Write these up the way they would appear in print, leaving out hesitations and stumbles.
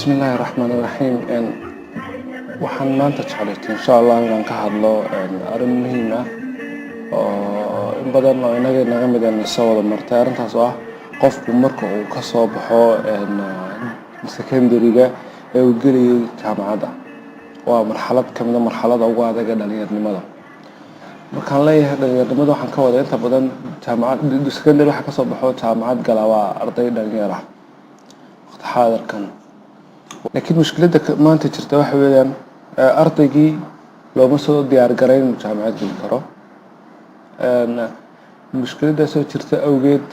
بسم الله الرحمن الرحيم waxaan maanta jeclahay insha Allah inaan ka hadlo arrin muhiim ah oo in badan oo inaga naga mid ah soo wada martay arrintaas oo ah qofku marka uu ka soo baxo secondary-ga ee uu gelayo jaamacadda waa marxalad kamid ah marxaladda ugu adag ee dhalinyarnimada markaan leeyahay dhalinyarnimada waxaan ka wadaa inta badan jaamacad secondary waxa ka soo baxo jaamacad gala waa arday dhalinyar ah waqti xaadirkan laakiin mushkiladda maanta jirta waxa weeyaan ardaygii looma soo diyaar gareyn inuu jaamacad geli karo mushkiladdaasoo jirta awgeed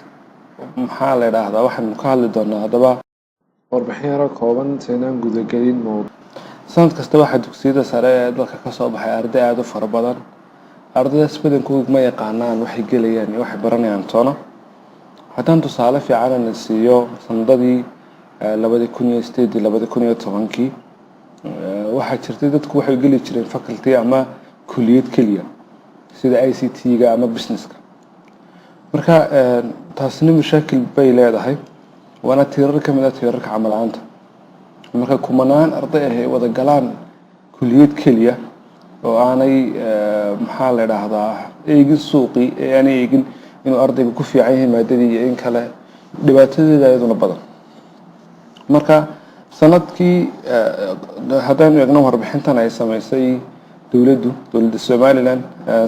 maxaa la yidhaahdaa waxaanu ka hadli doonaa haddaba warbixin yaro kooban saynaan gudagelin sanad kasta waxaa dugsiyada sare ee dalka ka soo baxay arday aada u fara badan ardaydaas badankoodu ma yaqaanaan waxay gelayaan iyo waxay baranayaan toona haddaan tusaale fiican na siiyo sanadadii 2008 2010 waxaa jirtay dadku waxay geli jireen faculty ama kulliyad kaliya sida ICT-ga ama business-ka marka taasina mashaakil bay leedahay waana tiirar ka mid ah tiirarka camal la'aanta marka kumanaan arday ah ay wada galaan kulliyad kaliya oo aanay maxaa la yiraahdaa eegin suuqi ee aanay eegin inuu ardaygu ku fiican yahay maadadii iyo in kale dhibaatadeeda ayaduna badan marka sanadkii haddaan eegno warbixintan ay samaysay dowladda Somaliland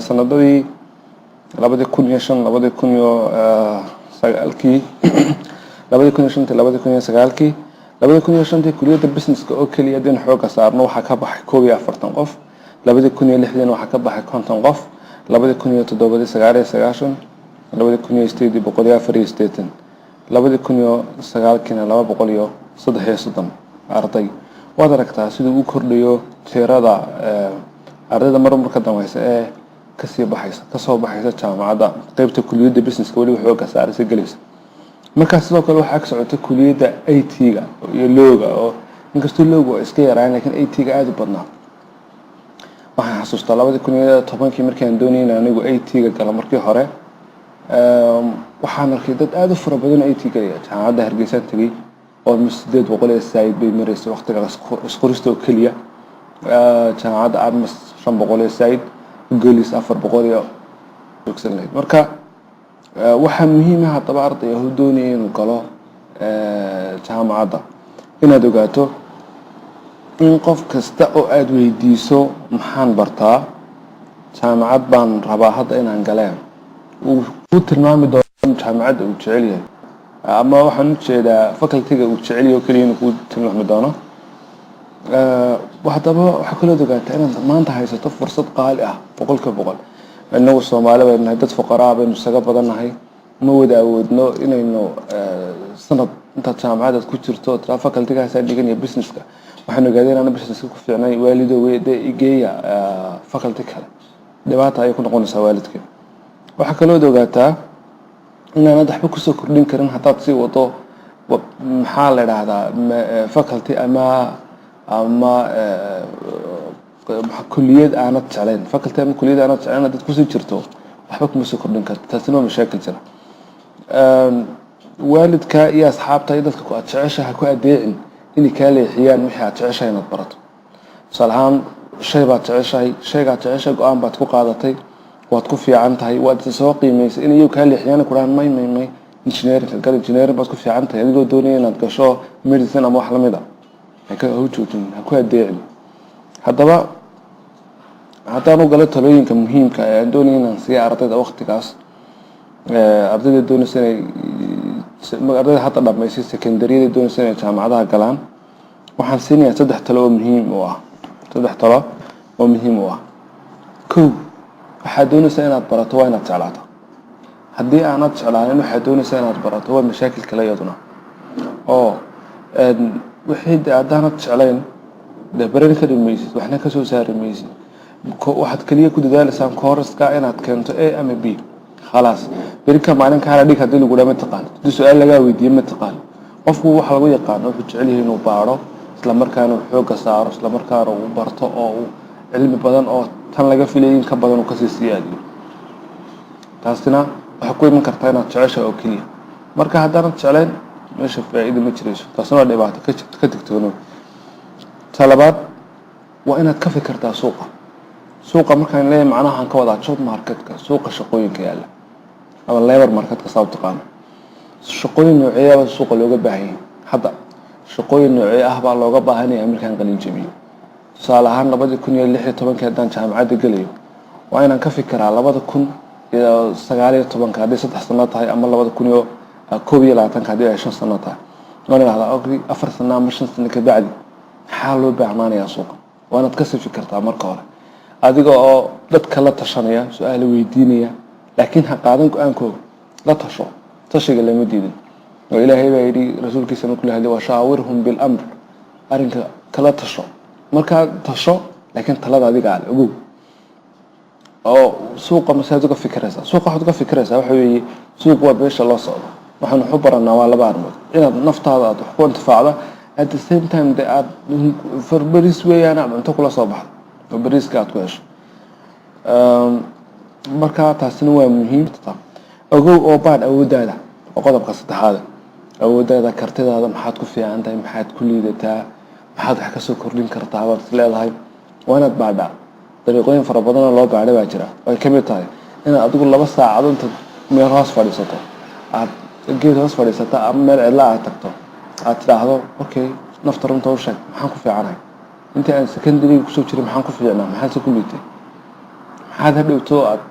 sanadadii 2005 2009 kulliyadda business-ka oo kaliya din xooga saarno waxa ka baxay 41 qof 2006 waxa ka baxay 50 qof 2007 99 2008 2009 230 arday waad aragtaa sidoo uu kordhayo tirada ardayda marka dambaysa ee ka soo baxaysa jaamacadda qaybta kulliyadda business-ka wali wuxuu ka saaraysa galaysa marka sidoo kale waxa ka socota kulliyadda IT-ga iyo looga oo inkastoo looga iska yaraan laakiin IT-ga aad u badnaa waxaan xasuustaa 2010 markii aan doonayay anigu IT-ga gala markii hore waxaan arkay dad aad u fara badan IT-ga jaamacadda Hargeysa tagay oo 800 saayid bay mareysay waqtiga isqoristo kaliya jaamacadda Armas 500 saayid gelis 400 joogsanay marka waxa muhiim ah haddaba ardayga uu doonayo inuu galo jaamacadda inaad ogaato in qof kasta oo aad weydiiso maxaan bartaa jaamacad baan rabaa hadda inaan galeen uu tilmaami doono jaamacadda uu jecel yahay ama waxaan u jeedaa faculty-ga uu jecel yahay kaliya inuu ku tilmaami doono haddaba waxa kala ogaataa inaad maanta haysato fursad qaali ah 100% inagu Soomaali baynu nahay dad fuqaraa baynu isaga badanahay ma wada awoodno inaynu sanad inta jaamacadda ku jirto faculty-gaas ay dhigan iyo business-ka waxaan ogaadeen inaan business-ka ku fiicnay waalido weeyde igeeya faculty kale dhibaato ay ku noqonaysaa waalidka waxa kala ogaataa inaanad waxba ku soo kordhin karin hadaad si wado maxaa la yiraahdaa faculty ama kulliyad aanad jeclayn faculty ama kulliyad aanad jeclayn dad ku soo jirto waxba kuma soo kordhin karto taasina mashaakil jira waalidka iyo asxaabta dadka ku jeceshahay ku adeecin in ka leexiyaan wixii aad jeceshahay inaad barato salaam shay baad jeceshahay shayga jeceshahay go'aan baad ku qaadatay waad ku fiican tahay waad soo qiimeysay in iyo ka leexiyaan ku raan may engineering baad ku fiican tahay adigoo doonaya inaad gasho medicine ama wax la mid ah ka hawjoojin ha ku adeecin haddaba haddaan u galo talooyinka muhiimka ah ee doonaya inaan siiyo ardayda waqtigaas ardayda doonaysa inay ardayda hadda dhamaysay secondary-da doonaysa inay jaamacadaha galaan waxaan siinayaa 3 talo oo muhiim u ah kow waxaad doonaysaa inaad barato waa inaad jeclaato haddii aanad jeclaanin waxaad doonaysaa inaad barato waa mashaakil kale iyaduna oo wixii aadaanad jeclayn baran ka dhimaysid waxna ka soo saari maysid waxaad kaliya ku dadaalaysaa course-ka inaad keento A ama B خلاص بريكا مالين كان هذيك هدول يقولوا ما تقال دي سؤال لقى ويدي ما تقال قفوا واحد لو يقان وحج عليه إنه بارو إسلام كانوا حوق صار إسلام كانوا برتو أو علم بدن أو تان لقى في لين كبدن وكسيسية دي تاسنا حكومة من كرتنا تعيش أو كلية مركا هذا نتشعلين مش فائدة ما تريش تصنع اللي بعد كتكتونه talabaad waa inaad ka fikirtaa suuqa markaan leeyahay macnaha aan ka wadaa job marketka suuqa shaqooyinka yaala ama labor marketka saa u taqaano shaqooyin noocyo ah suuqa looga baahan yahay hadda shaqooyin noocyo ah baa looga baahan yahay markaan qalin jabiyo tusaale ahaan 2016 haddaan jaamacadda galayo waa inaan ka fikiraa 2019 haddii 3 sano tahay ama 2021 haddii ay 5 sano tahay waan idhahdaa okay 4 sano ama 5 sano ka bacdi maxaa loo baahnaanayaa suuqa waa inaad ka sii fikirtaa marka hore adiga oo dadka la tashanaya su'aalo weydiinaya laakiin ha qaadan go'aankooda la tashiga lama diidin oo ilaahay baa yidhi rasuulkiisana ku leeyahay washaawirhum bil amr arrinka kala tasho marka tasho laakiin talada adiga aad ogow oo suuqa masaajid ka fikiraysa suuqa waxaad ka fikiraysaa waxa weeye suuq waa beesha loo socdo waxaan u baranaa waa laba arrimood inaad naftaada aad wax ku intifaacdo at the same time that aad farbaris weeyaan aad cunto kula soo baxdo oo bariiska aad ku hesho marka taasina waa muhiim ogow oo baad awoodaada oo qodobka saddexaad awoodaada kartidaada maxaad ku fiican tahay maxaad ku liidataa maxaad wax ka soo kordhin kartaa waad leedahay waa inaad baadhaa dariiqooyin fara badan oo loo baadhay baa jira ay ka mid tahay inaad adigu 2 saacadood inta meel hoos fadhiisato aad geed hoos fadhiisata ama meel cidla aad tagto aad tidhaahdo okay nafta runta u sheeg maxaan ku fiicanahay intii aan secondary kusoo jiray maxaan ku fiicnaa maxaan se ku liitay maxaad hadhowto aad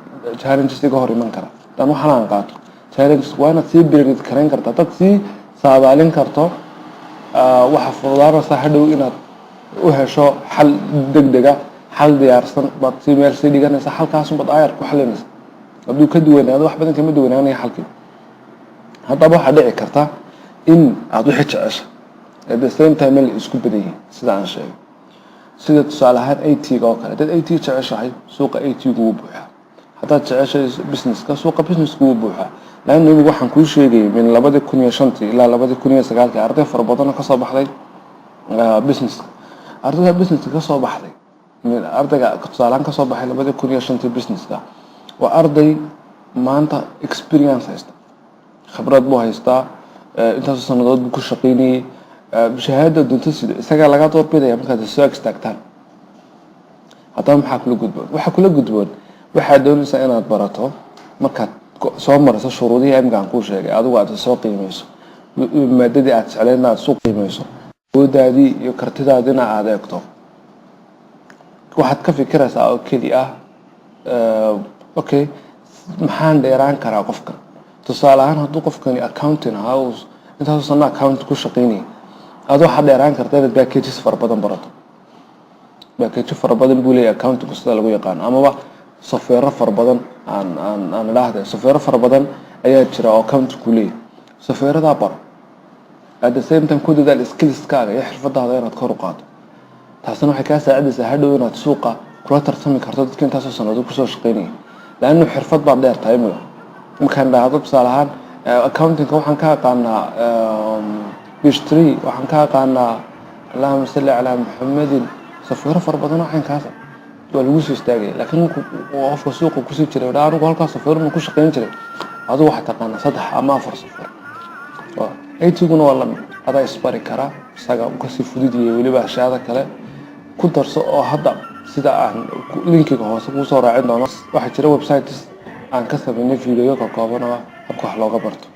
challenges iga hor iman kara dan waxaan aan qaato challenges waa inaad sii birid karayn kartaa dad sii saadaalin karto waxa fududaanaysa hadhow inaad u hesho xal degdega xal diyaarsan baad si meel sii dhiganaysa halkaas baad ayar ku xalinaysa hadduu ka duwanaado wax badan kama duwanaanaya xalkii haddaba waxaa dhici karta in aad wixii jecesha at the same time meel isku badan yihiin sida aan sheegay sida tusaale ahaan AT-ga oo kale dad AT jeceshahay suuqa AT-gu wuu buuxaa haddaad jeceshahay businesska suuqa businessku wuu buuxaa laanna anigu waxaan kuu sheegay min 2005 ilaa 2009 arday fara badan ka soo baxday businesska ardayda businesska ka soo baxday min ardayga tusaale ka soo baxay 2005 businesska waa arday maanta experience haysta khibrad buu haystaa intaas sanadood buu ku shaqeynayay shahaada dunta sida isaga laga doorbidaya markaad soo istaagtaan haddaba maxaa kula gudboon waxaa doonaysaa inaad barato markaad soo marayso shuruudihii imkaan kuu sheegay adigu aad soo qiimayso maadadii aad jecleyn aad soo qiimayso awoodaadii iyo kartidaadina aad eegto waxaad ka fikiraysaa oo keli ah okay maxaan dheeraan karaa qofkan tusaale ahaan hadduu qofkani accounting ahaa uu intaasoo sano account ku shaqeynayay adoo waxaad dheeraan karta inaad packages fara badan barato package fara badan buu leeyahay accounting sida lagu yaqaan amaba software fara badan aan idhaahday software fara badan ayaa jira oo accounting ku leeyahay software-da baro at the same time ku dadaal skills-kaaga iyo xirfadaada inaad kor u qaado taasina waxay kaa saacidaysaa hadhow inaad suuqa kula tartami karto dadka intaasoo sanadood kusoo shaqeynayay laannu xirfad baad dheer tahay markaan dhahdo tusaale ahaan accountingka waxaan ka aqaanaa bistri waxaan ka aqaanaa allahuma salli calaa muxammadin software fara badan waxaan kaasa waa lagu soo istaagay laakiin qofka suuqa kusii jiray anigu halkaas software ku shaqeyn jiray adigu waxaad taqaanaa 3 ama 4 software AT-guna waa lamid adaa isbari karaa isaga uu kasii fududiyay weliba ashyaada kale ku darso oo hadda sida aan linkiga hoose ku soo raacin doono waxaa jira websites aan ka sameynay video ka kooban oo habka wax looga barto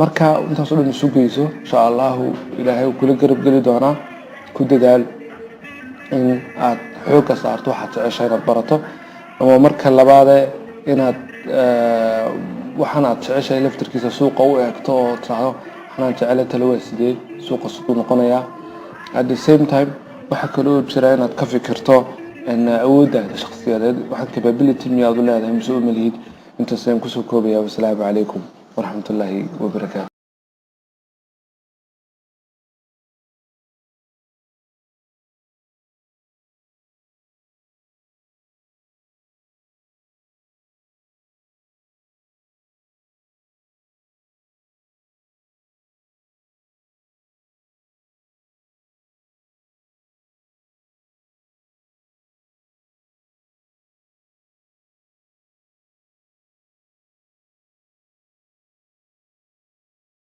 marka intaas oo dhan isu geyso insha Allah ilaahay uu kula garab gali doonaa ku dadaal in aad xooga saarto waxaad jeceshahay inaad barato ama marka labaad inaad waxaan aad jeceshahay laftirkiisa suuqa u eegto oo tiraahdo waxaan jecelahay talawaa sidee suuqa siduu noqonayaa at the same time waxa kale oo jira inaad ka fikirto in awoodaada shakhsiyadeed waxaad capability miyaad u leedahay mise u malihid انت سيم كسو كوبيا والسلام عليكم ورحمة الله وبركاته.